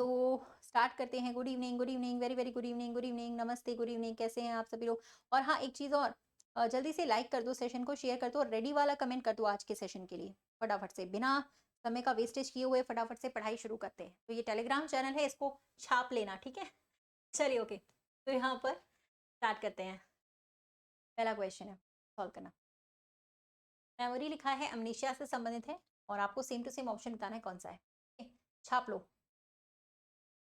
तो स्टार्ट करते हैं। Good evening, very very good evening, नमस्ते, गुड इवनिंग, कैसे हैं आप सभी लोग? और हाँ, एक चीज़ और, जल्दी से लाइक कर दो, सेशन को शेयर कर दो और रेडी वाला कमेंट कर दो आज के सेशन के लिए, फटाफट से, बिना समय का वेस्टेज किए हुए फटाफट से पढ़ाई शुरू करते हैं। तो ये टेलीग्राम चैनल है, इसको छाप लेना, ठीक है? चलिए, ओके। तो यहाँ पर स्टार्ट करते हैं। पहला क्वेश्चन है, सॉल्व करना। मेमोरी लिखा है, अमनीशिया से संबंधित है और आपको सेम टू सेम ऑप्शन बताना है कौन सा है। ठीक है? छाप लो,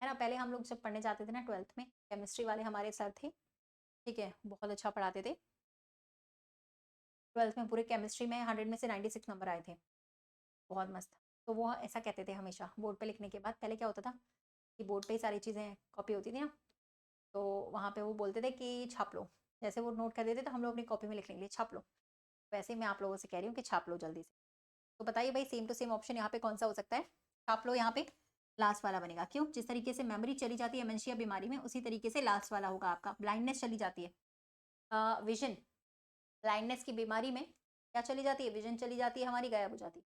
है ना? पहले हम लोग जब पढ़ने जाते थे ना 12th में, केमिस्ट्री वाले हमारे सर थे, ठीक है? बहुत अच्छा पढ़ाते थे। 12th में पूरे केमिस्ट्री में 100 में से 96 नंबर आए थे। बहुत मस्त। तो वो ऐसा कहते थे हमेशा बोर्ड पे लिखने के बाद। पहले क्या होता था कि बोर्ड पे ही सारी चीज़ें कॉपी होती थी ना, तो वहाँ पे वो बोलते थे कि छाप लो। जैसे वो नोट कर देते तो हम लोग अपनी कॉपी में लिखने के लिए छाप लो। वैसे ही मैं आप लोगों से कह रही हूँ कि छाप लो जल्दी से। तो बताइए भाई, सेम टू सेम ऑप्शन यहाँ पे कौन सा हो सकता है? छाप लो, यहाँ पे लास्ट वाला बनेगा। क्यों? जिस तरीके से मेमोरी चली जाती है एमेंशिया बीमारी में, उसी तरीके से लास्ट वाला होगा आपका। ब्लाइंडनेस चली जाती है, विजन, ब्लाइंडनेस की बीमारी में क्या चली जाती है? विजन चली जाती है हमारी, गायब हो जाती है।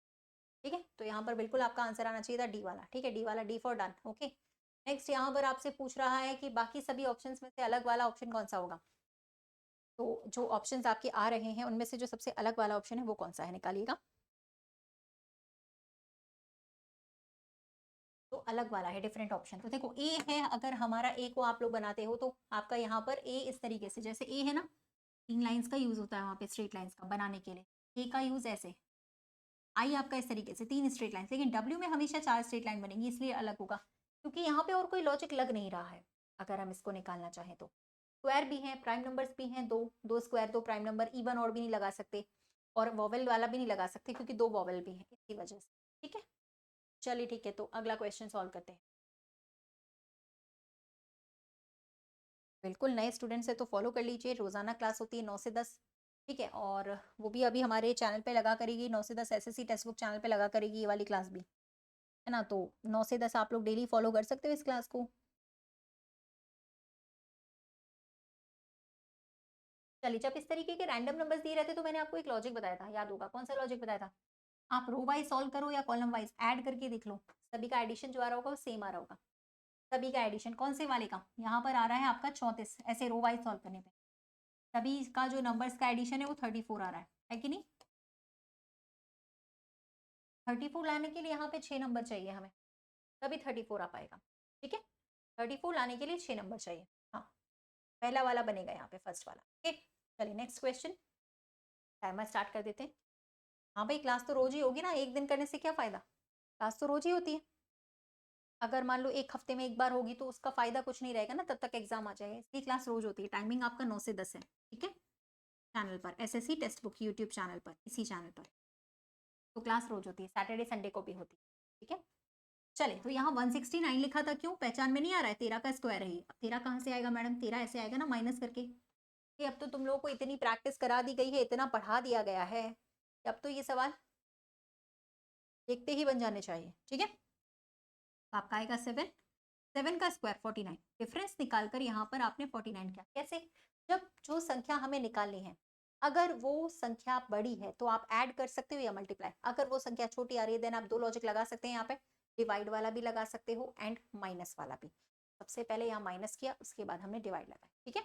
ठीक है? तो यहाँ पर बिल्कुल आपका आंसर आना चाहिए था डी वाला। ठीक है? डी वाला, D for done. Okay. Next यहाँ पर आपसे पूछ रहा है कि बाकी सभी ऑप्शंस में से अलग वाला ऑप्शन कौन सा होगा? तो जो ऑप्शंस आपके आ रहे हैं उनमें से जो सबसे अलग वाला ऑप्शन है वो कौन सा है, निकालिएगा। तो अलग वाला है, डिफरेंट ऑप्शन। तो देखो, ए है, अगर हमारा ए को आप लोग बनाते हो तो आपका यहाँ पर ए इस तरीके से, जैसे ए है ना, 3 लाइन्स का यूज होता है वहाँ पे स्ट्रेट लाइन्स का बनाने के लिए। ए का यूज ऐसे, आई आपका इस तरीके से 3 स्ट्रेट लाइन, लेकिन डब्ल्यू में हमेशा 4 स्ट्रेट लाइन बनेंगी, इसलिए अलग होगा, क्योंकि यहाँ पे और कोई लॉजिक लग नहीं रहा है अगर हम इसको निकालना चाहें तो। स्क्वायर भी है, प्राइम नंबर्स भी हैं, दो दो स्क्वायर दो प्राइम नंबर, इवन और भी नहीं लगा सकते, और वॉवेल वाला भी नहीं लगा सकते क्योंकि दो वॉवेल भी हैं इसकी वजह से। ठीक है? चलिए ठीक है, तो अगला क्वेश्चन सॉल्व करते हैं। बिल्कुल, नए स्टूडेंट्स है तो फॉलो कर लीजिए, रोजाना क्लास होती है 9 से 10। ठीक है? और वो भी अभी हमारे चैनल पे लगा करेगी, 9 से 10 एसएससी टेक्स्ट बुक चैनल पे लगा करेगी ये वाली क्लास भी, है ना? तो 9 से 10 आप लोग डेली फॉलो कर सकते हो इस क्लास को। चलिए, जब इस तरीके के रैंडम नंबर्स दिए रहते तो मैंने आपको एक लॉजिक बताया था, याद होगा, कौन सा लॉजिक बताया था? आप रो वाइज सॉल्व करो या कॉलम वाइज ऐड करके देख लो, सभी का एडिशन जो आ रहा होगा वो सेम आ रहा होगा। सभी का एडिशन कौन से वाले का? यहाँ पर आ रहा है आपका 34, ऐसे रो वाइज सॉल्व करने पे सभी का जो नंबर्स का एडिशन है वो 34 आ रहा है कि नहीं? 34 लाने के लिए यहाँ पे 6 नंबर चाहिए हमें, तभी 34 आ पाएगा। ठीक है? 34 लाने के लिए 6 नंबर चाहिए। हाँ, पहला वाला बनेगा यहाँ पे, फर्स्ट वाला। ठीक, चलिए नेक्स्ट क्वेश्चन। टाइमर स्टार्ट कर देते हैं। हाँ भाई, क्लास तो रोज ही होगी ना, एक दिन करने से क्या फायदा? क्लास तो रोज ही होती है। अगर मान लो एक हफ्ते में एक बार होगी तो उसका फायदा कुछ नहीं रहेगा ना, तब तक एग्जाम आ जाएगा, इसलिए क्लास रोज होती है। टाइमिंग आपका 9 से 10 है। ठीक है? चैनल पर, SSC text book YouTube channel पर, इसी चैनल पर तो क्लास रोज होती है, सैटरडे संडे को भी होती है। ठीक है? चले, तो यहाँ 169 लिखा था, क्यों? पहचान में नहीं आ रहा है, 13 का स्क्वायर है ये। अब 13 कहाँ से आएगा मैडम? 13 ऐसे आएगा ना, माइनस करके। ये अब तो तुम लोगों को इतनी प्रैक्टिस करा दी गई है, इतना पढ़ा दिया गया है, अब तो ये सवाल देखते ही बन जाने चाहिए। ठीक है? आपका आएगा 7, 7 का स्क्वायर 49, डिफरेंस निकालकर यहाँ पर आपने 49 किया। कैसे? जब जो संख्या हमें निकालनी है, अगर वो संख्या बड़ी है तो आप ऐड कर सकते हो या मल्टीप्लाई, अगर वो संख्या छोटी आ रही है देन आप दो लॉजिक लगा सकते हैं यहाँ पे, डिवाइड वाला भी लगा सकते हो एंड माइनस वाला भी। सबसे पहले यहाँ माइनस किया, उसके बाद हमने डिवाइड लगाया। ठीक है?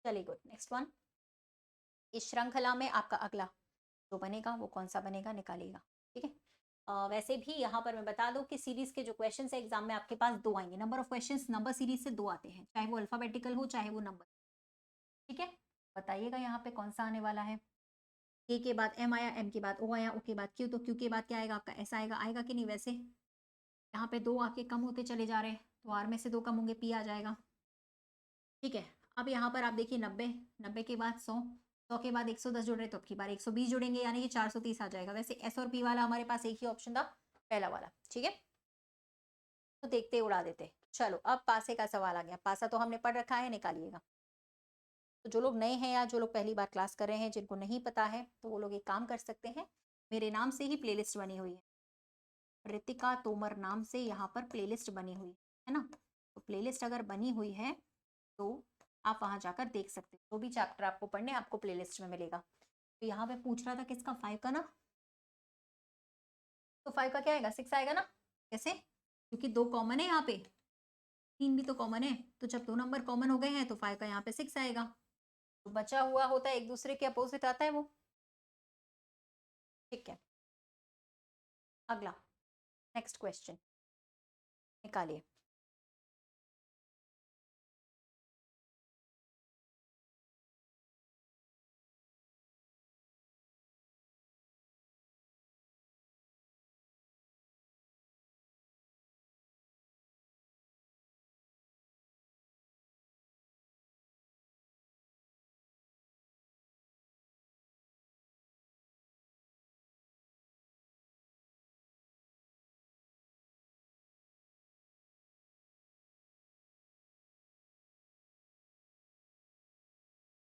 चलिए गुड, नेक्स्ट वन। इस श्रृंखला में आपका अगला जो बनेगा वो कौन सा बनेगा, निकालिएगा। ठीक है? वैसे भी यहाँ पर मैं बता दूं कि सीरीज के जो क्वेश्चंस है एग्जाम में आपके पास दो आएंगे, number of questions number series से दो आते हैं, चाहे वो अल्फाबेटिकल हो चाहे वो नंबर। ठीक है? बताइएगा यहाँ पे कौन सा आने वाला है। ए के बाद एम आया, एम के बाद ओ आया, ओ के बाद क्यू, तो क्यू के बाद क्या आएगा आपका? ऐसा आएगा, आएगा कि नहीं? वैसे यहाँ पे दो आपके कम होते चले जा रहे हैं तो आर में से दो कम होंगे, पी आ जाएगा। ठीक है? अब यहाँ पर आप देखिए 90, 90 के बाद 100, 100 के बाद 110 जुड़ रहे तो अब की बार 120 जुड़ेंगे, यानी कि 430 आ जाएगा। वैसे एस और पी वाला हमारे पास एक ही ऑप्शन था, पहला वाला। ठीक है? तो देखते उड़ा देते। चलो, अब पासे का सवाल आ गया। पासा तो हमने पढ़ रखा है, निकालिएगा। तो जो लोग नए हैं या जो लोग पहली बार क्लास कर रहे हैं, जिनको नहीं पता है, तो वो लोग एक काम कर सकते हैं, मेरे नाम से ही प्लेलिस्ट बनी हुई है, रितिका तोमर नाम से यहाँ पर प्लेलिस्ट बनी हुई है ना? तो प्लेलिस्ट अगर बनी हुई है तो आप वहां जाकर देख सकते हो, जो भी चैप्टर आपको पढ़ने आपको प्लेलिस्ट में मिलेगा। तो यहाँ पे पूछ रहा था किसका? 5 का ना, तो 5 का क्या आएगा? 6 आएगा ना? कैसे? क्योंकि 2 कॉमन है यहाँ पे, 3 भी तो कॉमन है, तो जब 2 नंबर कॉमन हो गए हैं तो 5 का यहाँ पे 6 आएगा। तो बचा हुआ होता है एक दूसरे के अपोजिट आता है वो। ठीक है, अगला नेक्स्ट क्वेश्चन निकालिए।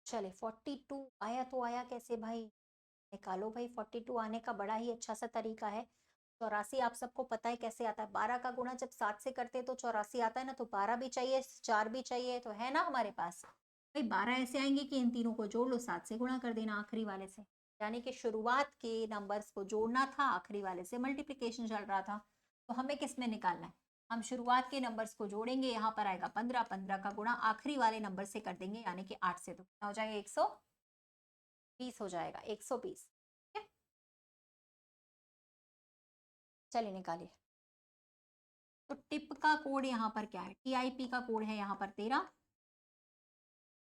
चले 42 आया तो आया कैसे भाई, निकालो भाई। 42 आने का बड़ा ही अच्छा सा तरीका है। 84 आप सबको पता है कैसे आता है, 12 का गुणा जब 7 से करते हैं तो 84 आता है ना, तो 12 भी चाहिए 4 भी चाहिए, तो है ना हमारे पास भाई 12 ऐसे आएंगे कि इन तीनों को जोड़ लो, 7 से गुणा कर देना आखिरी वाले से। यानी कि शुरुआत के नंबर्स को जोड़ना था, आखिरी वाले से मल्टीप्लीकेशन चल रहा था। तो हमें किस में निकालना है, हम शुरुआत के नंबर्स को जोड़ेंगे, यहाँ पर आएगा 15, 15 का गुणा आखिरी वाले नंबर से कर देंगे यानी कि 8 से, तो कितना हो जाएगा 120 हो जाएगा, 120। ठीक है, चलिए निकालिए। तो टिप का कोड यहाँ पर क्या है, टीआईपी का कोड है यहाँ पर 13।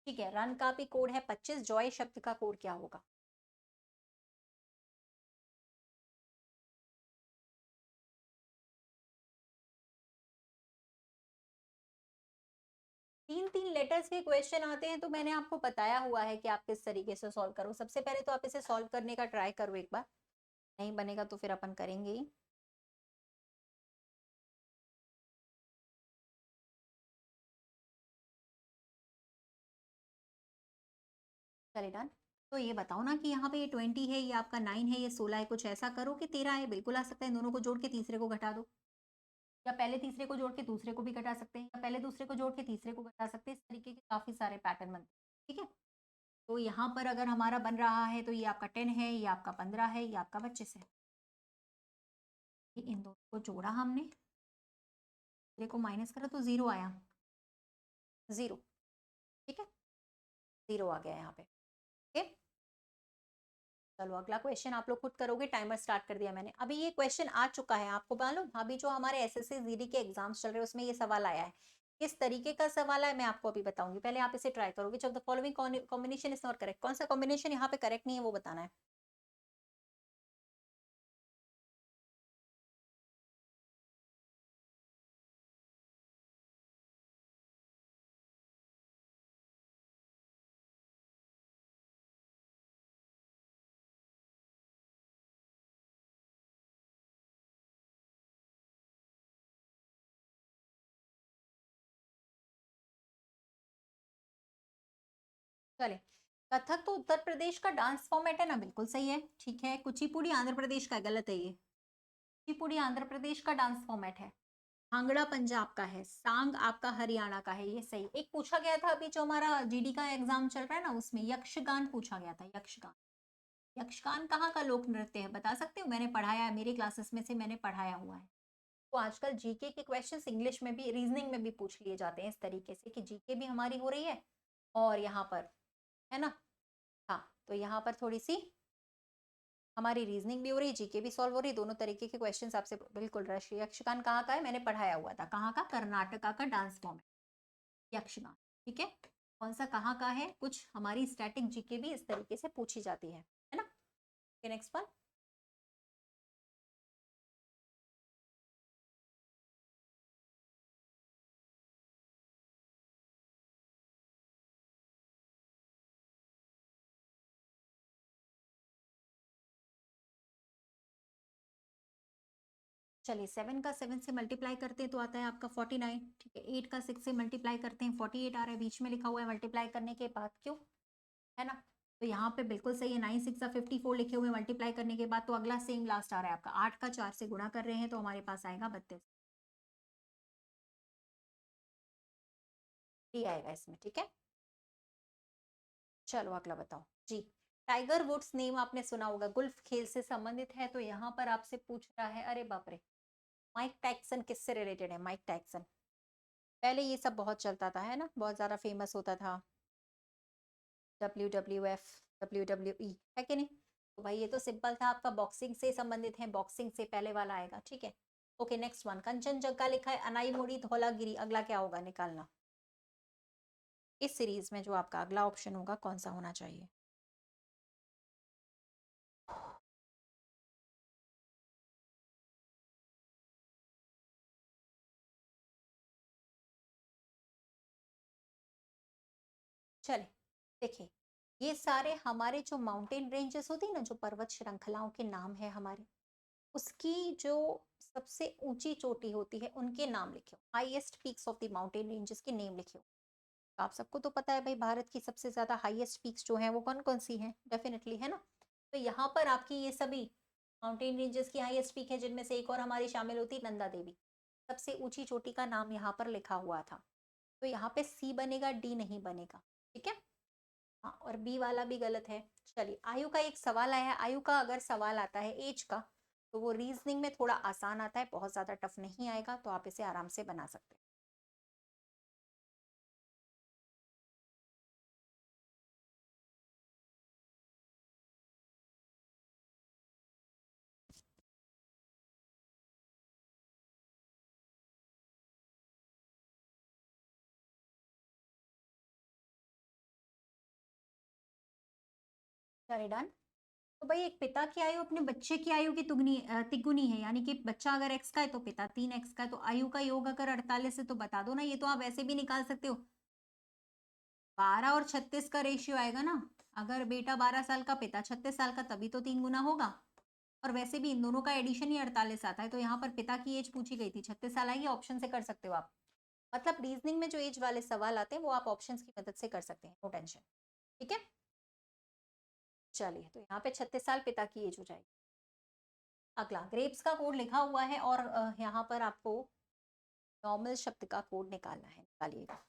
ठीक है, रन का भी कोड है 25। जॉय शब्द का कोड क्या होगा, 3-3 लेटर्स के क्वेश्चन आते हैं, तो मैंने आपको बताया हुआ है कि आप किस तरीके से सॉल्व करो। सबसे पहले तो आप इसे सॉल्व करने का ट्राई करो एक बार, नहीं बनेगा तो फिर अपन करेंगे ही। चलिए डन। तो ये बताओ ना कि यहाँ पे ये 20 है, ये आपका 9 है, ये 16 है, कुछ ऐसा करो कि 13 है, बिल्कुल आ सकता है। इन दोनों को जोड़ के तीसरे को घटा दो, या पहले तीसरे को जोड़ के दूसरे को भी घटा सकते हैं, या पहले दूसरे को जोड़ के तीसरे को घटा सकते हैं। इस तरीके के काफी सारे पैटर्न बनते हैं। ठीक है, तो यहाँ पर अगर हमारा बन रहा है तो ये आपका 10 है, ये आपका 15 है, ये आपका 25 है। इन दोनों को जोड़ा हमने, तीसरे को माइनस करा तो 0 आया, 0। ठीक है, 0 आ गया यहाँ पे। ओके, चलो अगला क्वेश्चन आप लोग खुद करोगे, टाइमर स्टार्ट कर दिया मैंने। अभी ये क्वेश्चन आ चुका है, आपको मालूम, अभी जो हमारे एसएससी जीडी के एग्जाम्स चल रहे हैं उसमें ये सवाल आया है। किस तरीके का सवाल है मैं आपको अभी बताऊंगी, पहले आप इसे ट्राई करोगे। जब the following combination is not correct, कौन सा कॉम्बिनेशन यहाँ पे करेक्ट नहीं है वो बताना है। चले, कथक तो उत्तर प्रदेश का डांस फॉर्मेट है ना, बिल्कुल सही है। ठीक है, कुचिपुड़ी आंध्र प्रदेश का, गलत है ये, कुचिपुड़ी आंध्र प्रदेश का डांस फॉर्मेट है। भांगड़ा पंजाब का है, सांग आपका हरियाणा का है, ये सही। एक पूछा गया था अभी जो हमारा जीडी का एग्जाम चल रहा है ना, उसमें यक्षगान पूछा गया था, यक्षगान। यक्षगान कहाँ का लोक नृत्य है, बता सकते हो, मैंने पढ़ाया है, मेरी क्लासेस में से मैंने पढ़ाया हुआ है। तो आजकल जीके के क्वेश्चंस इंग्लिश में भी, रीजनिंग में भी पूछ लिए जाते हैं इस तरीके से कि जीके भी हमारी हो रही है और यहाँ पर, है ना। हाँ, तो यहाँ पर थोड़ी सी हमारी रीजनिंग भी हो रही, जीके भी सॉल्व हो रही, दोनों तरीके के क्वेश्चंस आपसे बिल्कुल। राष्ट्रीय यक्षगान कहाँ का है, मैंने पढ़ाया हुआ था, कहाँ का, कर्नाटका का डांस फॉर्म है यक्षगान। ठीक है, कौन सा कहाँ का है, कुछ हमारी स्टैटिक जीके भी इस तरीके से पूछी जाती है ना। Next one. चलिए 7 का 7 से मल्टीप्लाई करते हैं तो आता है आपका 49। ठीक है, 8 का 6 से मल्टीप्लाई करते हैं 48 आ रहा है, बीच में लिखा हुआ है मल्टीप्लाई करने के बाद, क्यों, है ना। तो यहाँ पे बिल्कुल सही है, 9 6 54 लिखे हुए मल्टीप्लाई करने के बाद, तो अगला सेम लास्ट आ रहा है आपका 8 का 4 से गुणा कर रहे हैं तो हमारे पास आएगा 32 ही आएगा इसमें। ठीक है, चलो अगला बताओ जी। टाइगर वुड्स नेम आपने सुना होगा, गुल्फ खेल से संबंधित है, तो यहाँ पर आपसे पूछ रहा है, अरे बाप रे, माइक टाइसन किससे रिलेटेड है? माइक टाइसन, पहले ये सब बहुत चलता था, है ना, बहुत ज़्यादा फेमस होता था। WWF, WWE, है कि नहीं? तो भाई ये तो सिंपल था आपका, बॉक्सिंग से संबंधित है, बॉक्सिंग से पहले वाला आएगा, ठीक है। ओके, नेक्स्ट वन, कंचनजंगा लिखा है, अनाईमुड़ी, धौलागिरी, अगला क्या होगा निकालना। इस सीरीज में जो आपका अगला ऑप्शन होगा कौन सा होना चाहिए? चले, देखिए, ये सारे हमारे जो माउंटेन रेंजेस होती है ना, जो पर्वत श्रृंखलाओं के नाम है हमारे, उसकी जो सबसे ऊंची चोटी होती है उनके नाम लिखे हो, highest peaks of the mountain ranges के नेम लिखे हो। तो आप सबको तो पता है भाई, भारत की सबसे ज्यादा हाईएस्ट पीक्स जो हैं वो कौन कौन सी हैं, डेफिनेटली, है ना। तो यहाँ पर आपकी ये सभी माउंटेन रेंजेस की हाईएस्ट पीक है, जिनमें से एक और हमारी शामिल होती है, नंदा देवी। सबसे ऊंची चोटी का नाम यहाँ पर लिखा हुआ था। तो यहाँ पे सी बनेगा, डी नहीं बनेगा, ठीक है। हाँ, और बी वाला भी गलत है। चलिए, आयु का एक सवाल आया है, आयु का अगर सवाल आता है एज का, तो वो रीजनिंग में थोड़ा आसान आता है, बहुत ज्यादा टफ नहीं आएगा, तो आप इसे आराम से बना सकते हैं। चलिए डन। तो भाई एक पिता की आयु अपने बच्चे की आयु की तिगुनी है, यानी कि बच्चा अगर एक्स का है तो पिता 3x का है, तो आयु का योग अगर 48 है तो बता दो ना, ये तो आप ऐसे भी निकाल सकते हो। 12 और 36 का रेशियो आएगा ना, अगर बेटा 12 साल का, पिता 36 साल का, तभी तो 3 गुना होगा। और वैसे भी इन दोनों का एडिशन ही 48 आता है, तो यहाँ पर पिता की एज पूछी गई थी, 36 साल आएगी, ऑप्शन से कर सकते हो आप। मतलब रीजनिंग में जो एज वाले सवाल आते हैं वो आप ऑप्शंस की मदद से कर सकते हैं, नो टेंशन, ठीक है। चलिए, तो यहाँ पे 36 साल पिता की एज हो जाएगी। अगला, ग्रेप्स का कोड लिखा हुआ है, और यहाँ पर आपको नॉर्मल शब्द का कोड निकालना है, निकालिएगा।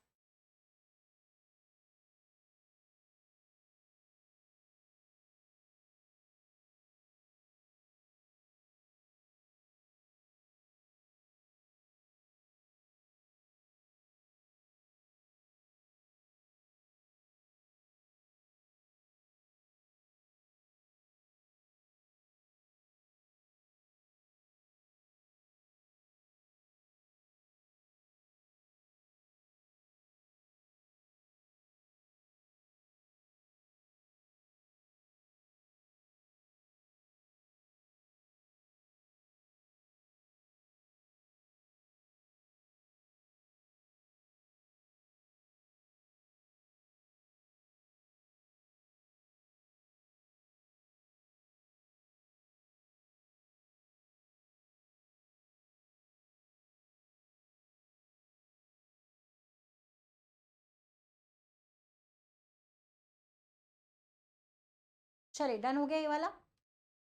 चलिए, डन हो गया ये वाला।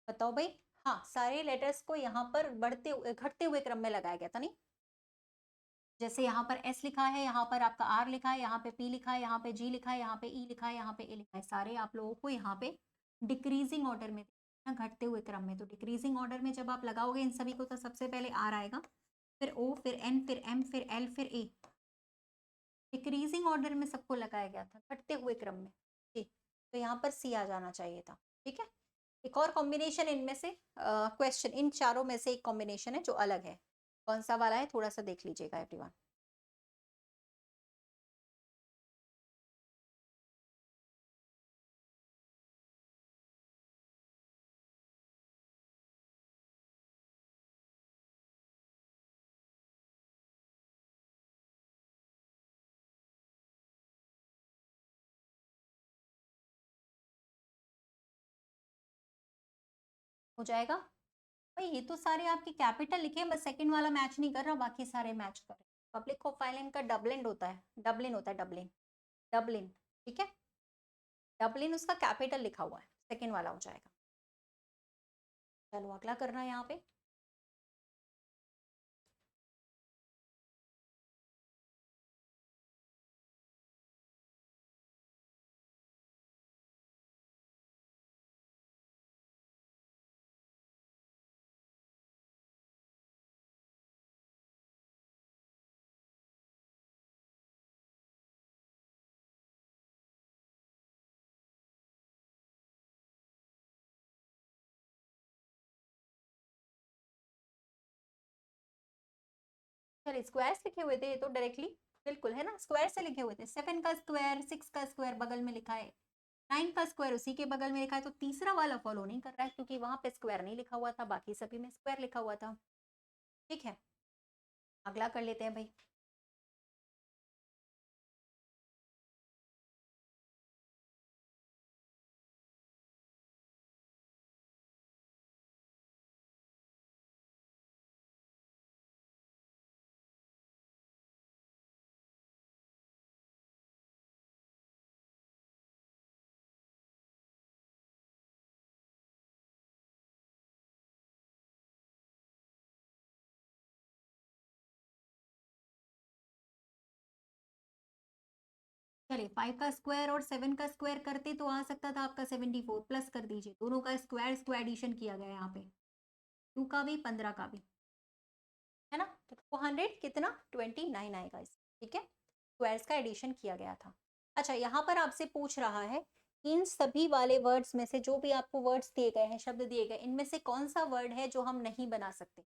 बताओ भाई। हाँ, सारे लेटर्स को यहाँ पर घटते हुए क्रम में लगाया गया था, नहीं? जैसे यहाँ पर एस लिखा है, यहाँ पर आपका आर लिखा है, यहाँ पे पी लिखा है, यहाँ पे जी लिखा है, यहाँ पे ई लिखा है, यहाँ पे ए लिखा है, सारे आप लोगों को यहाँ पे डिक्रीजिंग ऑर्डर में, घटते हुए क्रम में। तो डिक्रीजिंग ऑर्डर में जब आप लगाओगे इन सभी को, तो सबसे पहले आर आएगा, फिर ओ, फिर एन, फिर एम, फिर एल, फिर ए। डिक्रीजिंग ऑर्डर में सबको लगाया गया था, घटते हुए क्रम में। जी, तो यहाँ पर सी आ जाना चाहिए था, ठीक है। एक और कॉम्बिनेशन इनमें से, क्वेश्चन इन चारों में से एक कॉम्बिनेशन है जो अलग है, कौन सा वाला है थोड़ा सा देख लीजिएगा एवरीवन। हो जाएगा भाई, ये तो सारे आपके कैपिटल लिखे हैं, बस सेकंड वाला मैच नहीं कर रहा, बाकी सारे मैच कर रहे हैं। पब्लिक ऑफ आइलैंड का डबलिन होता है, डबलिन होता है, डबलिन, डबलिन, ठीक है। डबलिन उसका कैपिटल लिखा हुआ है, सेकंड वाला हो जाएगा। चलो, अगला करना है यहाँ पे। चलिए स्क्वायर्स लिखे हुए थे ये तो डायरेक्टली, बिल्कुल है ना, स्क्वायर से लिखे हुए थे। 7 का स्क्वायर, 6 का स्क्वायर बगल में लिखा है, 9 का स्क्वायर उसी के बगल में लिखा है, तो तीसरा वाला फॉलो नहीं कर रहा है क्योंकि वहां पे स्क्वायर नहीं लिखा हुआ था, बाकी सभी में स्क्वायर लिखा हुआ था। ठीक है, अगला कर लेते हैं भाई। चलिए 5 का स्क्वायर और 7 का स्क्वायर करते तो आ सकता था आपका 74, प्लस कर दीजिए, दोनों का स्क्वायर स्क्वायर एडिशन किया गया है यहाँ पे, 2 का भी 15 का भी, है ना, तो 200 कितना 29 आएगा इस, ठीक है, स्क्वायर्स का एडिशन किया गया था। अच्छा, यहाँ पर आपसे पूछ रहा है इन सभी वाले वर्ड्स में से, जो भी आपको वर्ड्स दिए गए हैं, शब्द दिए गए, इनमें से कौन सा वर्ड है जो हम नहीं बना सकते।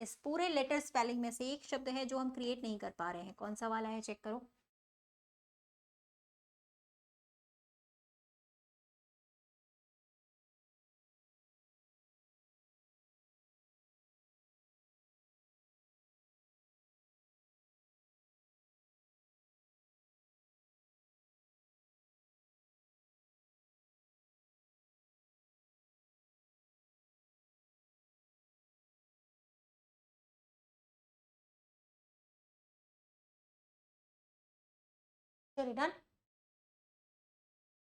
इस पूरे लेटर स्पेलिंग में से एक शब्द है जो हम क्रिएट नहीं कर पा रहे हैं, कौन सा वाला है, चेक करो। चलिए डन।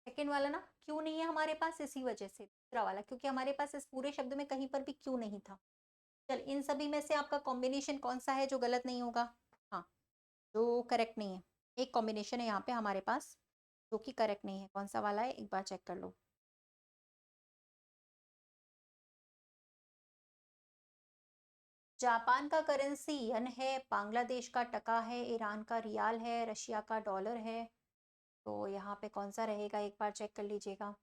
सेकेंड वाला ना, क्यों नहीं है हमारे पास, इसी वजह से दूसरा वाला, क्योंकि हमारे पास इस पूरे शब्द में कहीं पर भी क्यों नहीं था। चल, इन सभी में से आपका कॉम्बिनेशन कौन सा है जो गलत नहीं होगा, हाँ, जो करेक्ट नहीं है। एक कॉम्बिनेशन है यहाँ पे हमारे पास जो कि करेक्ट नहीं है, कौन सा वाला है एक बार चेक कर लो। जापान का करेंसी यन है, बांग्लादेश का टका है, ईरान का रियाल है, रशिया का डॉलर है, तो यहाँ पे कौन सा रहेगा एक बार चेक कर लीजिएगा।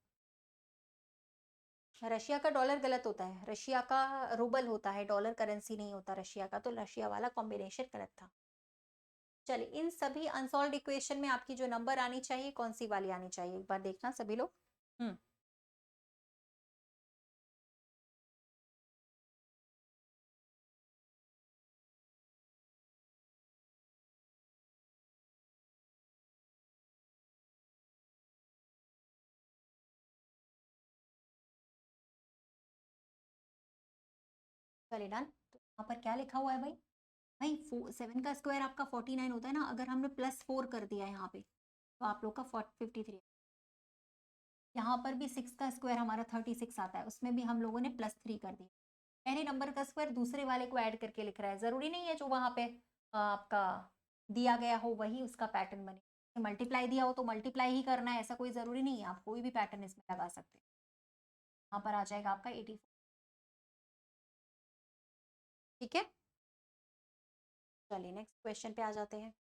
रशिया का डॉलर गलत होता है, रशिया का रूबल होता है, डॉलर करेंसी नहीं होता रशिया का, तो रशिया वाला कॉम्बिनेशन गलत था। चलिए, इन सभी अनसॉल्व इक्वेशन में आपकी जो नंबर आनी चाहिए कौन सी वाली आनी चाहिए, एक बार देखना सभी लोग। हम्म, चलिए डन। तो यहाँ पर क्या लिखा हुआ है भाई, भाई 7 का स्क्वायर आपका 49 होता है ना, अगर हमने +4 कर दिया है यहाँ पे तो आप लोग का 53। यहाँ पर भी 6 का स्क्वायर हमारा 36 आता है, उसमें भी हम लोगों ने +3 कर दिया। पहले नंबर का स्क्वायर दूसरे वाले को ऐड करके लिख रहा है, जरूरी नहीं है जो वहां पे आपका दिया गया हो वही उसका पैटर्न बने, मल्टीप्लाई दिया हो तो मल्टीप्लाई ही करना है, ऐसा कोई जरूरी नहीं है, आप कोई भी पैटर्न इसमें लगा सकते हैं। यहाँ पर आ जाएगा आपका 84। ठीक है, चलिए नेक्स्ट क्वेश्चन पे आ जाते हैं,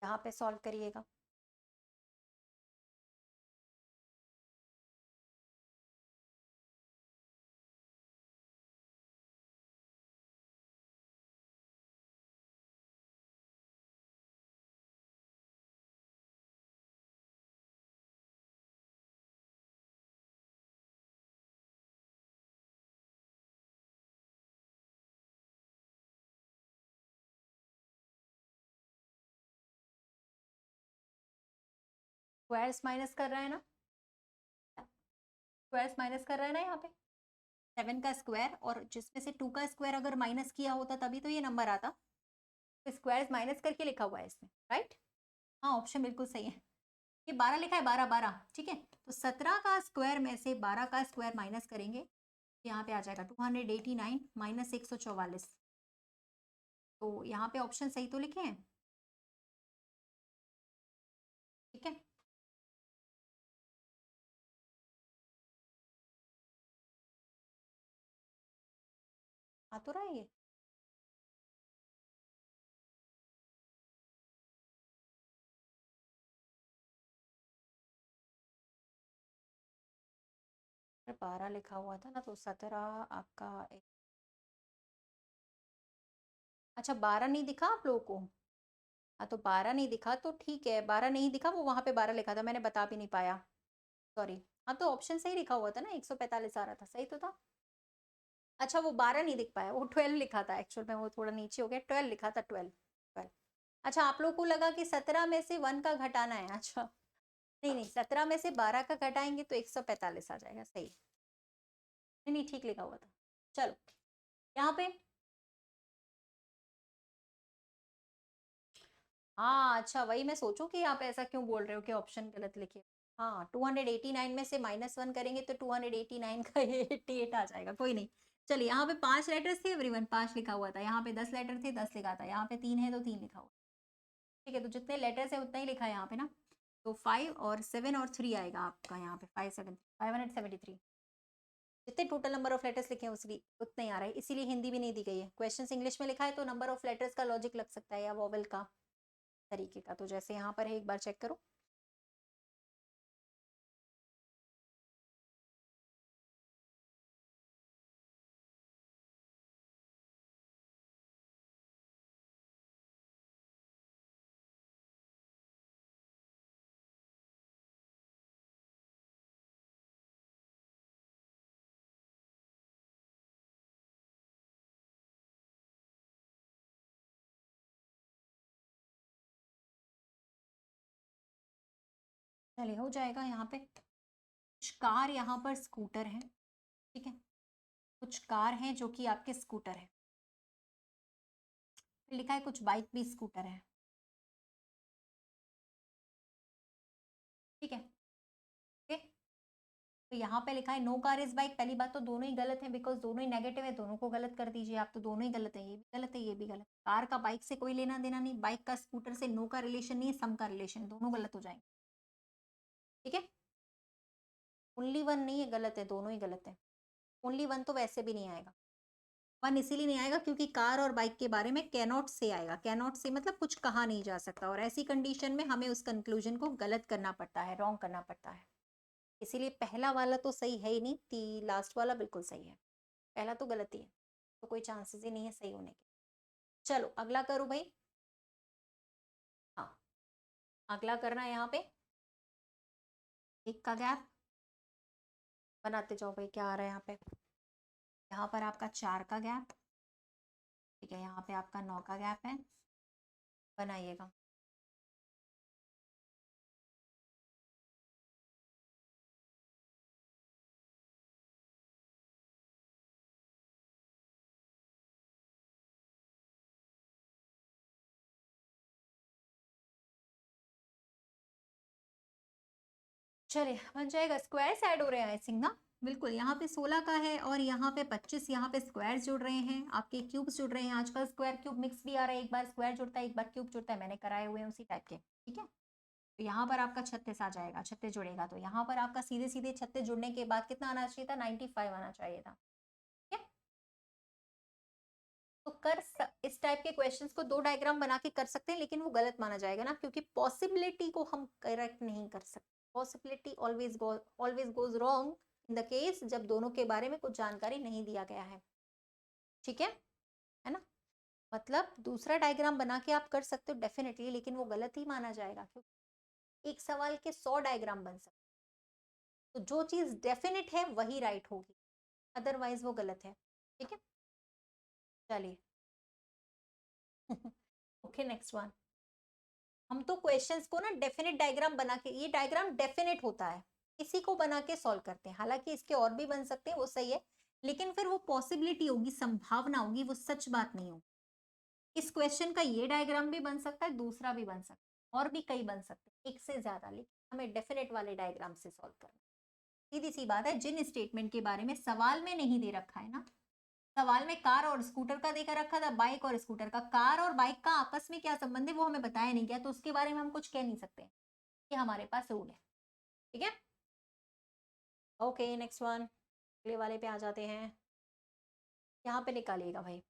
यहाँ पे सॉल्व करिएगा। स्क्वायर्स माइनस कर रहा है ना, स्क्वायर्स माइनस कर रहा है ना यहाँ पे, 7 का स्क्वायर और जिसमें से 2 का स्क्वायर अगर माइनस किया होता तभी तो ये नंबर आता, तो स्क्वायर्स माइनस करके लिखा हुआ है इसमें, राइट। हाँ, ऑप्शन बिल्कुल सही है, ये 12 लिखा है, 12 12, ठीक है, तो 17 का स्क्वायर में से 12 का स्क्वायर माइनस करेंगे, यहाँ पे आ जाएगा 289 माइनस 144, तो यहाँ पे ऑप्शन सही तो लिखे हैं, ठीक है। आ तो रहा है ये, अगर 12 लिखा हुआ था ना तो 17 आपका अच्छा 12 नहीं दिखा आप लोगों को? हाँ तो 12 नहीं दिखा तो ठीक है, 12 नहीं दिखा, वो वहाँ पे 12 लिखा था, मैंने बता भी नहीं पाया, सॉरी। हाँ तो ऑप्शन सही लिखा हुआ था ना, 145 आ रहा था, सही तो था। अच्छा वो 12 नहीं दिख पाया, वो 12 लिखा था एक्चुअल में, वो थोड़ा नीचे हो गया, 12 लिखा था, 12 12। अच्छा आप लोग को लगा कि 17 में से 1 का घटाना है, अच्छा नहीं नहीं, 17 में से 12 का घटाएंगे तो 145 आ जाएगा, सही। नहीं नहीं ठीक लिखा हुआ था। चलो यहाँ पे, हाँ अच्छा वही मैं सोचूं कि आप ऐसा क्यों बोल रहे हो कि ऑप्शन गलत लिखे। हाँ 289 में से -1 करेंगे तो 289 का ये 88 आ जाएगा, कोई नहीं। चलिए यहाँ पे 5 लेटर्स थे एवरीवन, 5 लिखा हुआ था, यहाँ पे 10 लेटर थे, 10 लिखा था, यहाँ पे 3 है तो 3 लिखा हुआ। ठीक है तो जितने लेटर्स है उतना ही लिखा है यहाँ पे ना, तो 5 और 7 और 3 आएगा आपका यहाँ पे, 573। जितने टोटल नंबर ऑफ लेटर्स लिखे हैं उसकी उतने ही आ रहा है, इसीलिए हिंदी भी नहीं दी गई है। क्वेश्चन इंग्लिश में लिखा है तो नंबर ऑफ लेटर्स का लॉजिक लग सकता है या वॉवल का तरीके का, तो जैसे यहाँ पर है, एक बार चेक करो। चलिए हो जाएगा यहाँ पे। कुछ कार यहाँ पर स्कूटर है, ठीक है, कुछ कार हैं जो कि आपके स्कूटर है, लिखा है कुछ बाइक भी स्कूटर है, ठीक है ओके। तो यहाँ पे लिखा है नो कार इज बाइक, पहली बात तो दोनों ही गलत है, बिकॉज दोनों ही नेगेटिव है, दोनों को गलत कर दीजिए आप, तो दोनों ही गलत है, ये भी गलत है ये भी गलत। कार का बाइक से कोई लेना देना नहीं, बाइक का स्कूटर से नो का रिलेशन नहीं है, सम का रिलेशन, दोनों गलत हो जाएंगे, ठीक है। ओनली वन नहीं है, गलत है, दोनों ही गलत है। ओनली वन तो वैसे भी नहीं आएगा, वन इसीलिए नहीं आएगा क्योंकि कार और बाइक के बारे में कैनॉट से आएगा, कैनॉट से मतलब कुछ कहा नहीं जा सकता, और ऐसी कंडीशन में हमें उस कंक्लूजन को गलत करना पड़ता है, रॉन्ग करना पड़ता है, इसीलिए पहला वाला तो सही है ही नहीं, लास्ट वाला बिल्कुल सही है, पहला तो गलत ही है, तो कोई चांसेस ही नहीं है सही होने के। चलो अगला करूँ भाई। हाँ अगला करना है यहाँ पे, एक का गैप बनाते जाओ भाई, क्या आ रहा है यहाँ पे, यहाँ पर आपका 4 का गैप, ठीक है, यहाँ पे आपका 9 का गैप है, बनाइएगा। चलिए बन जाएगा, स्क्वायर्स ऐड हो रहे हैं आई थिंक ना, बिल्कुल, यहाँ पे 16 का है और यहाँ पे 25, यहाँ पे स्क्वायर्स जुड़ रहे हैं, आपके क्यूब्स जुड़ रहे हैं, आजकल स्क्वायर क्यूब मिक्स भी आ रहा है, एक बार स्क्वायर जुड़ता है एक बार क्यूब जुड़ता है, मैंने कराए हुए हैं उसी टाइप के, ठीक है। तो यहाँ पर आपका 36 आ जाएगा, 36 जुड़ेगा तो यहाँ पर आपका सीधे सीधे 36 जुड़ने के बाद कितना आना चाहिए था, 95 आना चाहिए था, ठीक है। तो इस टाइप के क्वेश्चंस को दो डायग्राम बना के कर सकते हैं, लेकिन वो गलत माना जाएगा ना, क्योंकि पॉसिबिलिटी को हम करेक्ट नहीं कर सकते, possibility always goes wrong in the case जब दोनों के बारे में कुछ जानकारी नहीं दिया गया है, ठीक है ना। मतलब दूसरा डायग्राम बना के आप कर सकते हो डेफिनेटली, लेकिन वो गलत ही माना जाएगा, क्योंकि एक सवाल के 100 डायग्राम बन सकते, तो जो चीज डेफिनेट है वही राइट होगी, अदरवाइज वो गलत है, ठीक है। चलिए ओके नेक्स्ट वन। हम तो क्वेश्चंस को ना डेफिनेट डायग्राम बना के, ये डायग्राम डेफिनेट होता है, इसी को बना के सॉल्व करते हैं, हालांकि इसके और भी बन सकते हैं वो सही है, लेकिन फिर वो पॉसिबिलिटी होगी, संभावना होगी, वो सच बात नहीं होगी। इस क्वेश्चन का ये डायग्राम भी बन सकता है, दूसरा भी बन सकता है, और भी कई बन सकते हैं, एक से ज्यादा, लेकिन हमें डेफिनेट वाले डायग्राम से सॉल्व करना। सीधी सी बात है, जिन स्टेटमेंट के बारे में सवाल में नहीं दे रखा है ना, सवाल में कार और स्कूटर का देखा रखा था, बाइक और स्कूटर का, कार और बाइक का आपस में क्या संबंध है वो हमें बताया नहीं गया, तो उसके बारे में हम कुछ कह नहीं सकते, ये हमारे पास रूल है, ठीक है। ओके नेक्स्ट वन, अगले वाले पे आ जाते हैं, यहाँ पे निकालिएगा भाई,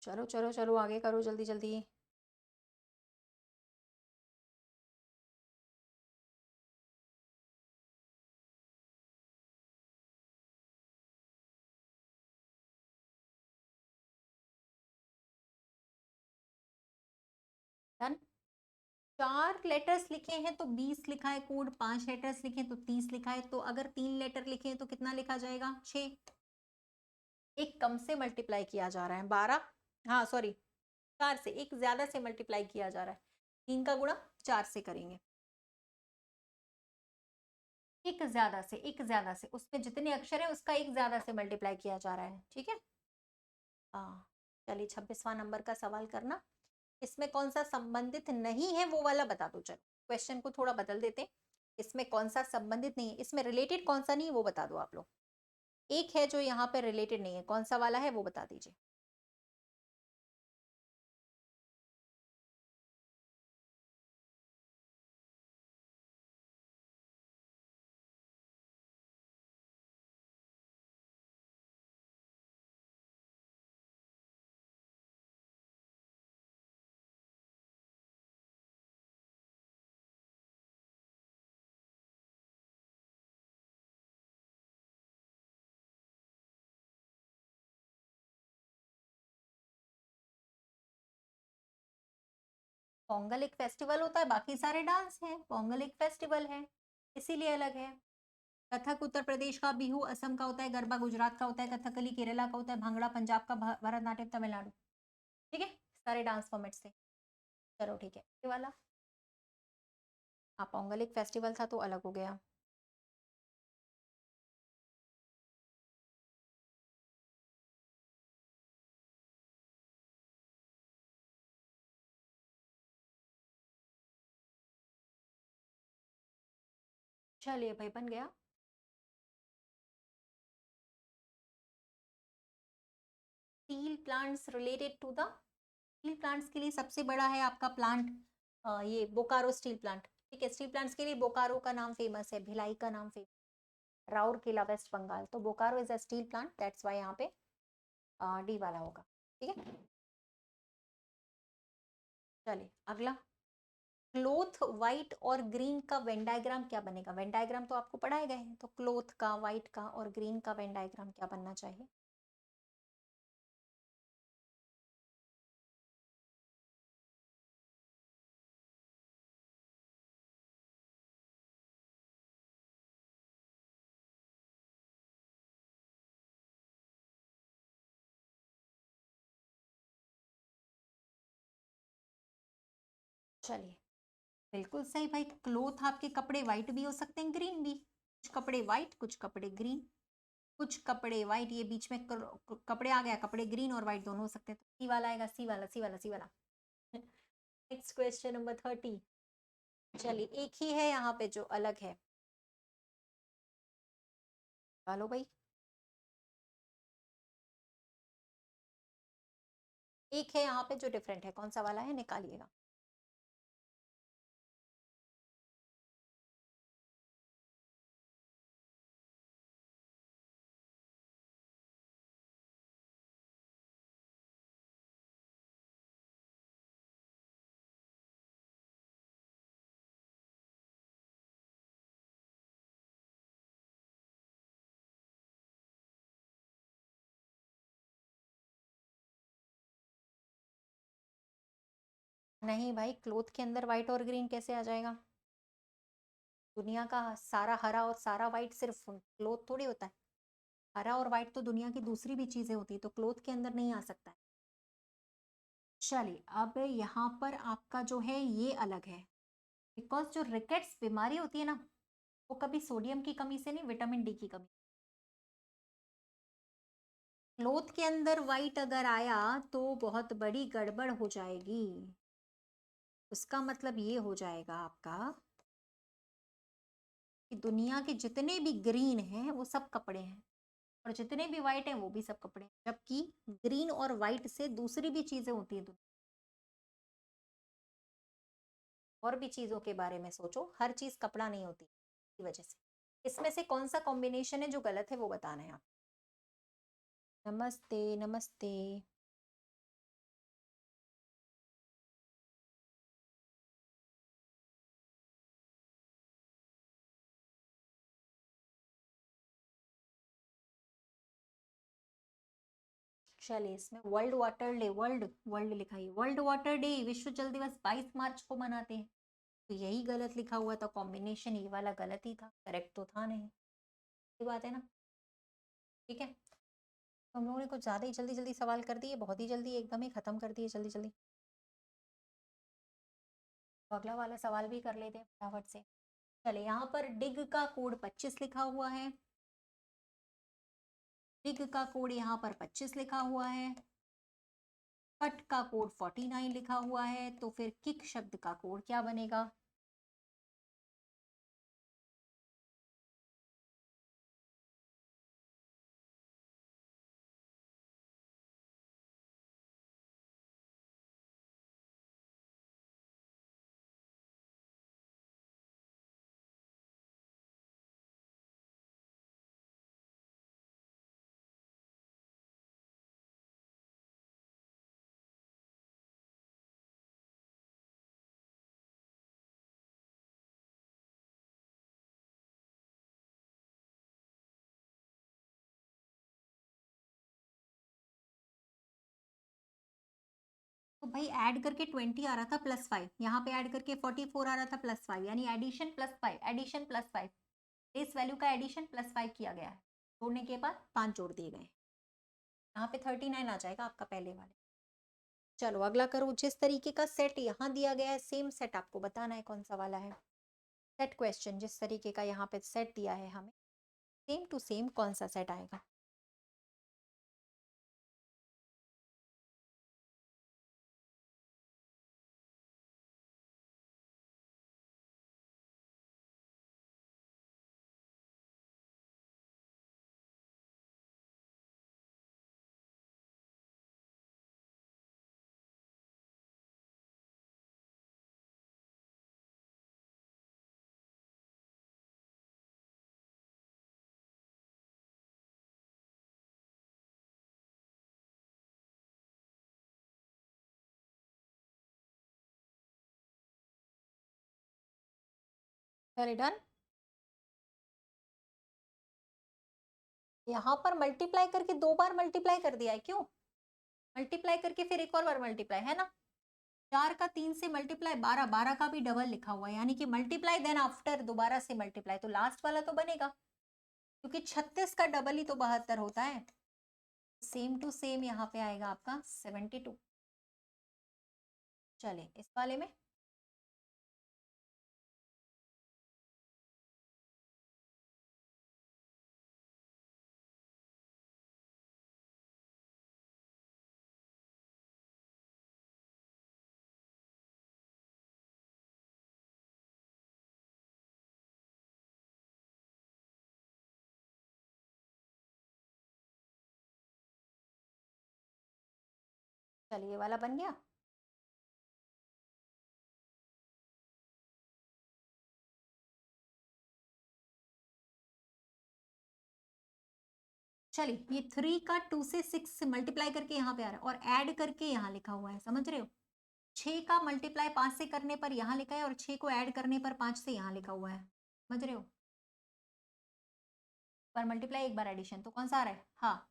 चलो चलो चलो आगे करो जल्दी जल्दी। डन। 4 लेटर्स लिखे हैं तो 20 लिखा है कोड, 5 लेटर्स लिखे हैं तो 30 लिखा है, तो अगर 3 लेटर लिखे हैं तो कितना लिखा जाएगा? 6। एक कम से मल्टीप्लाई किया जा रहा है 12, हाँ सॉरी 4 से, एक ज्यादा से मल्टीप्लाई किया जा रहा है, 3 का गुणा 4 से करेंगे, एक ज्यादा से उसमें जितने अक्षर है उसका एक ज्यादा से मल्टीप्लाई किया जा रहा है, ठीक है। हाँ चलिए 26वां नंबर का सवाल करना। इसमें कौन सा संबंधित नहीं है वो वाला बता दो। चलो क्वेश्चन को थोड़ा बदल देते हैं, इसमें कौन सा संबंधित नहीं है, इसमें रिलेटेड कौन सा नहीं है वो बता दो आप लोग। एक है जो यहाँ पे रिलेटेड नहीं है, कौन सा वाला है वो बता दीजिए। पोंगल एक फेस्टिवल होता है, बाकी सारे डांस हैं, पोंगल एक फेस्टिवल है इसीलिए अलग है। कथक उत्तर प्रदेश का, बिहू असम का होता है, गरबा गुजरात का होता है, कथकली केरला का होता है, भांगड़ा पंजाब का, भरतनाट्यम तमिलनाडु। ठीक है, सारे डांस फॉर्मेट से। चलो ठीक है, ये वाला हाँ पोंगल एक फेस्टिवल था तो अलग हो गया। चलिए भाई बन गया। Steel plants related to the, steel plants के लिए सबसे बड़ा है आपका प्लांट ये बोकारो स्टील प्लांट। ठीक है, स्टील प्लांट्स के लिए बोकारो का नाम फेमस है, भिलाई का नाम फेमस, राउरकेला वेस्ट बंगाल, तो Bokaro is a steel plant, that's why यहाँ पे डी वाला होगा। ठीक है, चलिए अगला। क्लोथ व्हाइट और ग्रीन का वेन डायग्राम क्या बनेगा? वेन डायग्राम तो आपको पढ़ाए गए हैं, तो क्लोथ का, व्हाइट का और ग्रीन का वेन डायग्राम क्या बनना चाहिए? चलिए बिल्कुल सही भाई, क्लोथ आपके कपड़े व्हाइट भी हो सकते हैं, ग्रीन भी, कुछ कपड़े व्हाइट कुछ कपड़े ग्रीन, कुछ कपड़े व्हाइट, ये बीच में कपड़े आ गया, कपड़े ग्रीन और व्हाइट दोनों हो सकते हैं, तो सी वाला आएगा, सी वाला सी वाला सी वाला। Next question number 30। चलिए एक ही है यहाँ पे जो अलग है, चलो भाई। एक है यहाँ पे जो डिफरेंट है, कौन सा वाला है निकालिएगा। नहीं भाई, क्लोथ के अंदर व्हाइट और ग्रीन कैसे आ जाएगा? दुनिया का सारा हरा और सारा व्हाइट सिर्फ क्लोथ थोड़ी होता है, हरा और व्हाइट तो दुनिया की दूसरी भी चीजें होती है, तो क्लोथ के अंदर नहीं आ सकता है। चलिए अब यहाँ पर आपका जो है ये अलग है, बिकॉज जो रिकेट्स बीमारी होती है ना, वो कभी सोडियम की कमी से नहीं, विटामिन डी की कमी। क्लोथ के अंदर व्हाइट अगर आया तो बहुत बड़ी गड़बड़ हो जाएगी, उसका मतलब ये हो जाएगा आपका कि दुनिया के जितने भी ग्रीन हैं वो सब कपड़े हैं, और जितने भी व्हाइट हैं वो भी सब कपड़े हैं, जबकि ग्रीन और व्हाइट से दूसरी भी चीजें होती हैं, और भी चीजों के बारे में सोचो, हर चीज कपड़ा नहीं होती की वजह से। इसमें से कौन सा कॉम्बिनेशन है जो गलत है वो बताना है आप। नमस्ते नमस्ते। चलिए इसमें world water day, world world लिखा है, वर्ल्ड वाटर डे विश्व जल दिवस 22 मार्च को मनाते हैं। तो यही गलत लिखा हुआ था, कॉम्बिनेशन ये वाला गलत ही था, करेक्ट तो था नहीं। ये बात है ना, ठीक है। तो हम लोगों ने कुछ ज़्यादा ही जल्दी जल्दी सवाल कर दिए, बहुत ही जल्दी एकदम ही ख़त्म कर दिए जल्दी जल्दी। तो अगला वाला सवाल भी कर लेते हैं फटाफट से। चले, यहाँ पर डिग का कोड 25 लिखा हुआ है, डिग का कोड यहाँ पर 25 लिखा हुआ है, कट का कोड 49 लिखा हुआ है, तो फिर किक शब्द का कोड क्या बनेगा? तो भाई ऐड करके 20 आ रहा था +5, यहाँ पे ऐड करके 44 आ रहा था +5, यानी एडिशन +5, एडिशन +5, इस वैल्यू का एडिशन +5 किया गया है, जोड़ने के बाद 5 जोड़ दिए गए। यहाँ पे 39 आ जाएगा आपका पहले वाले। चलो अगला करो, जिस तरीके का सेट यहाँ दिया गया है सेम सेट आपको बताना है कौन सा वाला है। सेट क्वेश्चन, जिस तरीके का यहाँ पे सेट दिया है हमें, सेम टू सेम कौन सा सेट आएगा? चलिए डन। यहाँ पर मल्टीप्लाई करके 2 बार मल्टीप्लाई कर दिया है, क्यों? मल्टीप्लाई करके फिर एक और बार मल्टीप्लाई, है ना? 4 का 3 से मल्टीप्लाई 12, 12 का भी डबल लिखा हुआ है, यानी कि मल्टीप्लाई देन आफ्टर दोबारा से मल्टीप्लाई, तो लास्ट वाला तो बनेगा, क्योंकि 36 का डबल ही तो 72 होता है। सेम टू सेम यहाँ पे आएगा आपका 72। चले इस वाले में, चलिए ये वाला बन गया। चलिए ये 3 का 2 से 6 से मल्टीप्लाई करके यहाँ पे आ रहा है, और ऐड करके यहाँ लिखा हुआ है, समझ रहे हो? 6 का मल्टीप्लाई 5 से करने पर यहाँ लिखा है, और 6 को ऐड करने पर 5 से यहाँ लिखा हुआ है, समझ रहे हो? पर मल्टीप्लाई एक बार एडिशन, तो कौन सा आ रहा है? हाँ,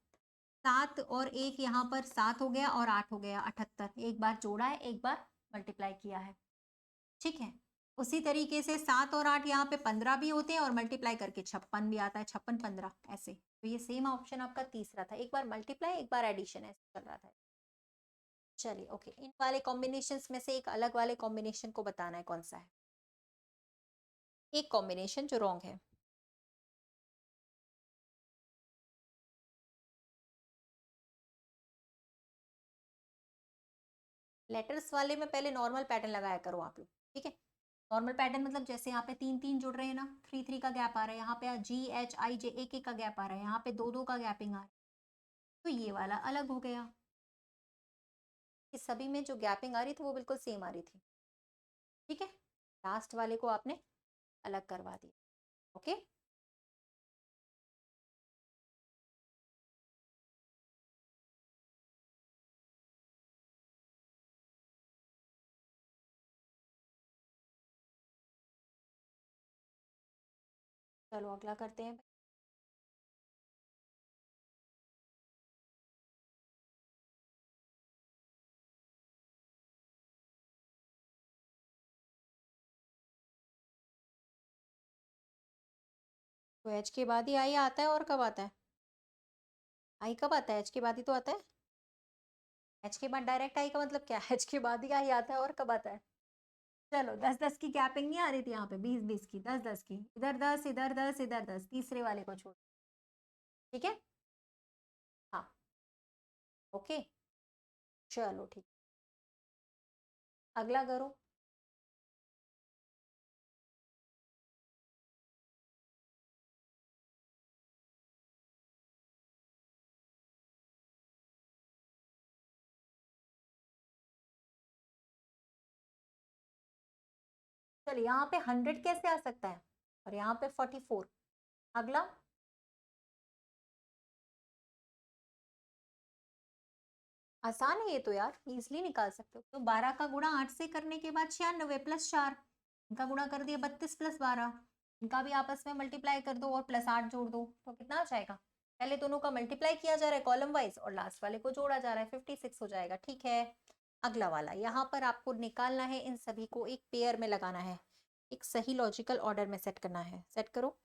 7 और 1 यहाँ पर 7 हो गया और 8 हो गया 78, एक बार जोड़ा है एक बार मल्टीप्लाई किया है, ठीक है। उसी तरीके से 7 और 8 यहाँ पे 15 भी होते हैं, और मल्टीप्लाई करके 56 भी आता है, 56 15 ऐसे। तो ये सेम ऑप्शन आपका तीसरा था, एक बार मल्टीप्लाई एक बार एडिशन, ऐसे चल रहा था। चलिए ओके, इन वाले कॉम्बिनेशंस में से एक अलग वाले कॉम्बिनेशन को बताना है कौन सा है, एक कॉम्बिनेशन जो रॉन्ग है। लेटर्स वाले में पहले नॉर्मल पैटर्न लगाया करो आप लोग, ठीक है। नॉर्मल पैटर्न मतलब जैसे यहाँ पे 3 3 जुड़ रहे हैं ना, 3 3 का गैप आ रहा है, यहाँ पे GHIJ एक एक का गैप आ रहा है, यहाँ पे 2 2 का गैपिंग आ रहा है, तो ये वाला अलग हो गया। इस सभी में जो गैपिंग आ रही थी वो बिल्कुल सेम आ रही थी, ठीक है। लास्ट वाले को आपने अलग करवा दिया, ओके। चलो अगला करते हैं। तो एच के बाद ही आई आता है, और कब आता है? आई कब आता है? एच के बाद ही तो आता है। एच के बाद डायरेक्ट आई का मतलब क्या है? एच के बाद ही आई आता है, और कब आता है? चलो 10-10 की गैपिंग नहीं आ रही थी यहाँ पे, 20-20 की, 10-10 की, इधर 10 इधर 10 इधर 10, तीसरे वाले को छोड़। ठीक है, हाँ, ओके, चलो ठीक, अगला करो। चलिए यहाँ पे 100 कैसे आ सकता है, और यहाँ पे 44। अगला, आसान है ये तो यार, इजिली निकाल सकते हो। तो 12 का गुणा 8 से करने के बाद 96 प्लस 4, इनका गुणा कर दिया 32 प्लस 12, इनका भी आपस में मल्टीप्लाई कर दो और प्लस 8 जोड़ दो, तो कितना आ जाएगा? पहले दोनों का मल्टीप्लाई किया जा रहा है कॉलम वाइज, और लास्ट वाले को जोड़ा जा रहा है, 56 हो जाएगा। ठीक है, अगला वाला, यहाँ पर आपको निकालना है, इन सभी को एक पेयर में लगाना है, एक सही लॉजिकल ऑर्डर में सेट करना है। सेट करो।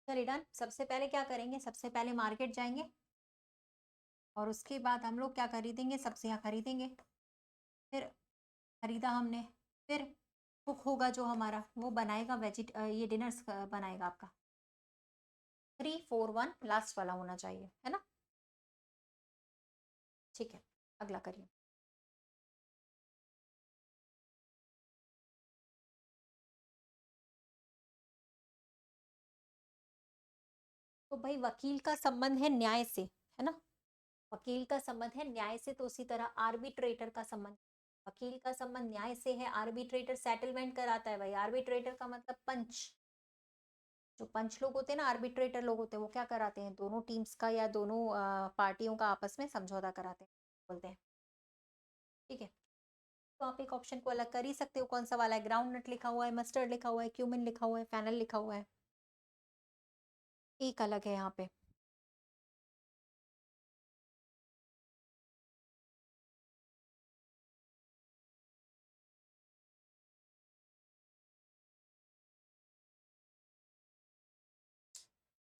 चलिए डन। सबसे पहले क्या करेंगे, सबसे पहले मार्केट जाएंगे, और उसके बाद हम लोग क्या खरीदेंगे, सब्जियां खरीदेंगे। फिर खरीदा हमने, फिर कुक होगा जो हमारा, वो बनाएगा ये डिनर्स बनाएगा आपका। 3-4-1 लास्ट वाला होना चाहिए, है ना? ठीक है, अगला करिए। तो भाई वकील का संबंध है न्याय से, है ना? वकील का संबंध है न्याय से, तो उसी तरह आर्बिट्रेटर का संबंध, वकील का संबंध न्याय से है, आर्बिट्रेटर सेटलमेंट कराता है भाई। आर्बिट्रेटर का मतलब पंच, जो पंच लोग होते हैं ना, आर्बिट्रेटर लोग होते हैं, वो क्या कराते हैं, दोनों टीम्स का या दोनों पार्टियों का आपस में समझौता कराते हैं, बोलते हैं। ठीक है, तो आप एक ऑप्शन को अलग कर ही सकते हो, कौन सा वाला है? ग्राउंड नट लिखा हुआ है, मस्टर्ड लिखा हुआ है, क्यूमिन लिखा हुआ है, फैनल लिखा हुआ है, एक अलग है यहाँ पे।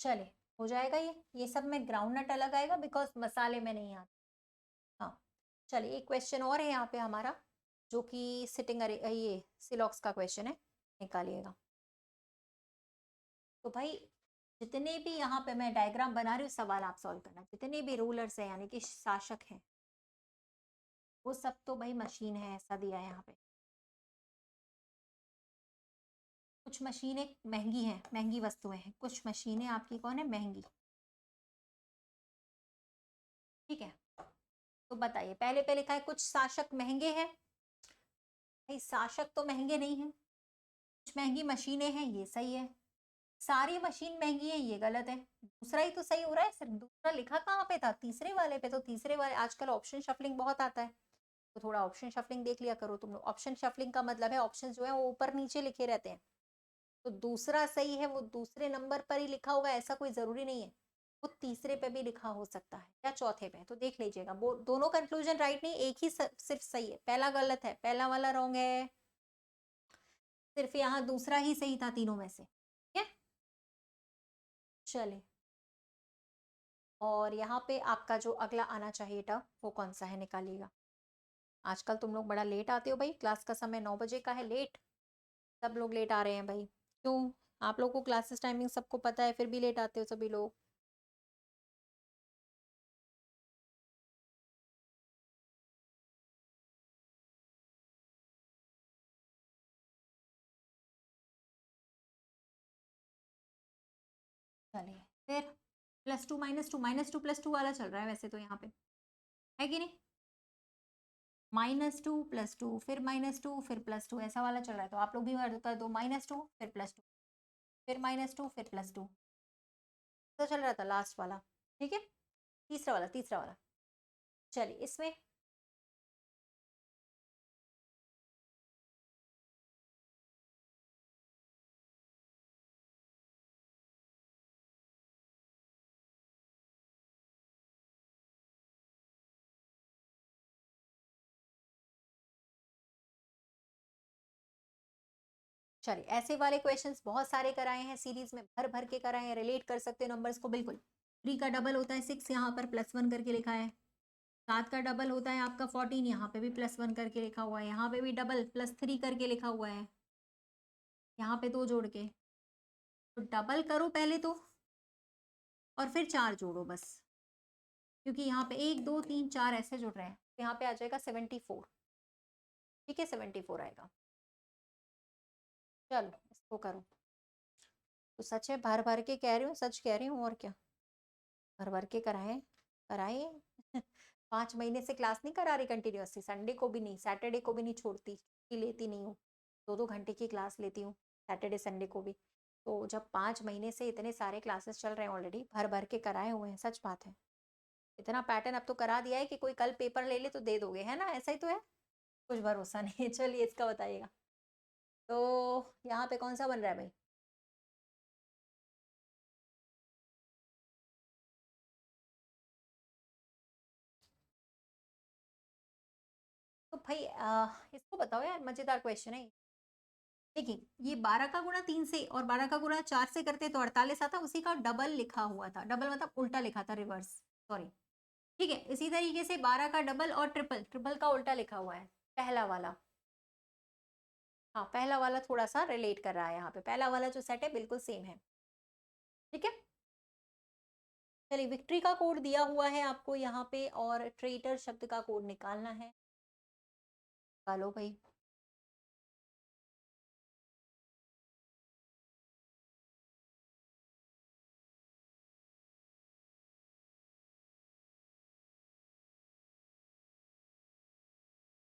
चले, हो जाएगा ये सब में ग्राउंड नट अलग आएगा, बिकॉज मसाले में नहीं आते। हाँ, चलिए एक क्वेश्चन और है यहाँ पे हमारा, जो कि सिटिंग अरे ये सिलॉक्स का क्वेश्चन है, निकालिएगा। तो भाई जितने भी यहाँ पे मैं डायग्राम बना रही हूँ, सवाल आप सॉल्व करना, जितने भी रूलर्स हैं यानी कि शासक हैं, वो सब तो भाई मशीन है, ऐसा दिया है यहाँ पे। कुछ मशीनें महंगी हैं, महंगी वस्तुएं हैं, कुछ मशीनें आपकी कौन है, महंगी। ठीक है, तो बताइए, पहले पे लिखा है कुछ शासक महंगे हैं। भाई शासक तो महंगे नहीं हैं, कुछ महंगी मशीनें हैं, ये सही है। सारी मशीन महंगी है, ये गलत है। दूसरा ही तो सही हो रहा है, सिर्फ दूसरा लिखा कहाँ पे था, तीसरे वाले पे। तो तीसरे वाले, आजकल ऑप्शन शफलिंग बहुत आता है, तो थोड़ा ऑप्शन शफलिंग देख लिया करो तुम लोग। ऑप्शन शफलिंग का मतलब है ऑप्शन जो है वो ऊपर नीचे लिखे रहते हैं, तो दूसरा सही है, वो दूसरे नंबर पर ही लिखा होगा ऐसा कोई जरूरी नहीं है, वो तीसरे पे भी लिखा हो सकता है या चौथे पे, तो देख लीजिएगा। वो दोनों कंक्लूजन राइट नहीं, एक ही सिर्फ सही है, पहला गलत है, पहला वाला रॉन्ग है, सिर्फ यहाँ दूसरा ही सही था तीनों में से। ठीक है, चलिए, और यहाँ पे आपका जो अगला आना चाहिए टर्म, वो कौन सा है, निकालिएगा। आजकल तुम लोग बड़ा लेट आते हो भाई, क्लास का समय 9 बजे का है, लेट, सब लोग लेट आ रहे हैं भाई। क्यों? आप लोग को क्लासेस टाइमिंग सबको पता है, फिर भी लेट आते हो सभी लोग। चलिए फिर, +2 -2 -2 +2 वाला चल रहा है वैसे तो यहाँ पे, है कि नहीं? -2 +2 फिर -2 फिर +2 ऐसा वाला चल रहा है, तो आप लोग भी कर दो -2 फिर +2 फिर -2 फिर +2 तो चल रहा था लास्ट वाला, ठीक है? तीसरा वाला चलिए इसमें चलिए ऐसे वाले क्वेश्चंस बहुत सारे कराए हैं सीरीज में, भर भर के कराए हैं, रिलेट कर सकते हैं नंबर्स को बिल्कुल। 3 का डबल होता है 6, यहाँ पर +1 करके लिखा है। 7 का डबल होता है आपका 14, यहाँ पे भी +1 करके लिखा हुआ है। यहाँ पे भी डबल +3 करके लिखा हुआ है, यहाँ पे 2 जोड़ के। तो डबल करो पहले तो, और फिर 4 जोड़ो बस, क्योंकि यहाँ पे 1 2 3 4 ऐसे जुड़ रहे हैं, तो यहाँ पे आ जाएगा 74। ठीक है, 74 आएगा। चलो इसको करो, तो सच है, भर भर के कह रही हूँ, सच कह रही हूँ, और क्या भर भर के कराए कराए 5 महीने से क्लास नहीं करा रही कंटिन्यूअसली, संडे को भी नहीं, सैटरडे को भी नहीं छोड़ती, छुट्टी लेती नहीं हूँ, 2-2 घंटे की क्लास लेती हूँ सैटरडे संडे को भी। तो जब 5 महीने से इतने सारे क्लासेस चल रहे हैं ऑलरेडी, भर भर के कराए हुए हैं, सच बात है। इतना पैटर्न अब तो करा दिया है कि कोई कल पेपर ले ले तो दे दोगे, है ना? ऐसा ही तो है, कुछ भरोसा नहीं है। चलिए इसका बताइएगा, तो यहाँ पे कौन सा बन रहा है भाई? तो भाई इसको बताओ यार, मजेदार क्वेश्चन है। देखिए ये 12 का गुणा 3 से और 12 का गुणा 4 से करते तो 48 आता, उसी का डबल लिखा हुआ था, डबल मतलब उल्टा लिखा था, रिवर्स, सॉरी। ठीक है, इसी तरीके से 12 का डबल और ट्रिपल, ट्रिपल का उल्टा लिखा हुआ है, पहला वाला। हाँ पहला वाला थोड़ा सा रिलेट कर रहा है यहाँ पे, पहला वाला जो सेट है बिल्कुल सेम है। ठीक है, चलिए विक्ट्री का कोड दिया हुआ है आपको यहाँ पे, और ट्रेटर शब्द का कोड निकालना है, निकालो भाई।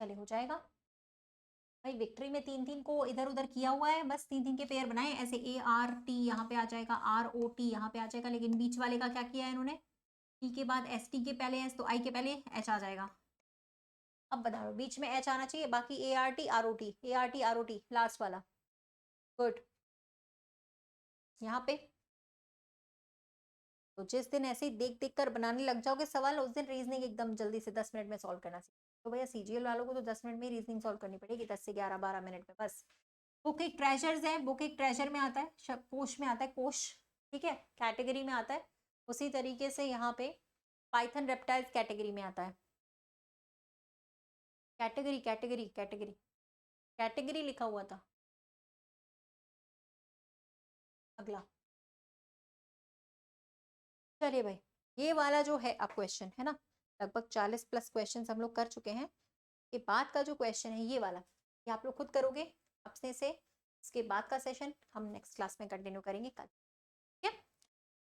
चलिए हो जाएगा भाई, विक्ट्री में 3-3 को इधर उधर किया हुआ है, बस 3-3 के पेयर बनाए ऐसे, ART यहाँ पे आ जाएगा, ROT यहाँ पे आ जाएगा, लेकिन बीच वाले का क्या किया है इन्होंने, T के बाद ST के पहले S, तो I के पहले H आ जाएगा। अब बता दो, बीच में H आना चाहिए, बाकी ART ROT लास्ट वाला, गुड। यहाँ पे तो जिस दिन ऐसे ही देख देख कर बनाने लग जाओगे सवाल, उस दिन रीजनिंग एकदम जल्दी से 10 मिनट में सॉल्व करना सीखो। तो भैया CGL वालों को तो 10 मिनट में रीजनिंग सॉल्व करनी पड़ेगी, 10 से 11-12 मिनट में बस। बुक एक ट्रेजर्स है, बुक एक ट्रेजर में आता है, कोश में आता है, कोश, ठीक है, कैटेगरी में आता है। उसी तरीके से यहाँ पे पाइथन रेप्टाइल्स कैटेगरी में आता है, कैटेगरी कैटेगरी कैटेगरी कैटेगरी लिखा हुआ था। अगला, चलिए भाई, ये वाला जो है अब क्वेश्चन है ना, लगभग 40+ क्वेश्चन हम लोग कर चुके हैं। ये बाद का जो क्वेश्चन है ये वाला, ये आप लोग खुद करोगे अपने से, इसके बाद का सेशन हम नेक्स्ट क्लास में कंटिन्यू करेंगे कल। ठीक है,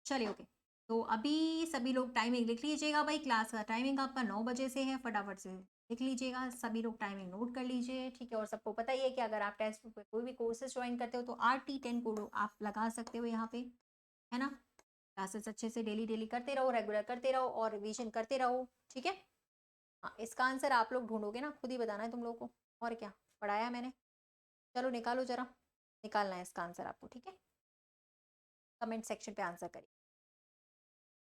चलिए ओके। तो अभी सभी लोग टाइमिंग लिख लीजिएगा भाई, क्लास का टाइमिंग आपका 9 बजे से है, फटाफट से लिख लीजिएगा, सभी लोग टाइमिंग नोट कर लीजिए। ठीक है, और सबको पता ही है कि अगर आप टेस्ट पे कोई भी कोर्सेज ज्वाइन करते हो तो RT10 कोड आप लगा सकते हो यहाँ पे, है ना? क्लासेस अच्छे से डेली डेली करते रहो, रेगुलर करते रहो और रिवीजन करते रहो। ठीक है, हाँ इसका आंसर आप लोग ढूंढोगे ना, खुद ही बताना है तुम लोगों को, और क्या पढ़ाया मैंने। चलो निकालो जरा, निकालना है इसका आंसर आपको, ठीक है? कमेंट सेक्शन पे आंसर करिए।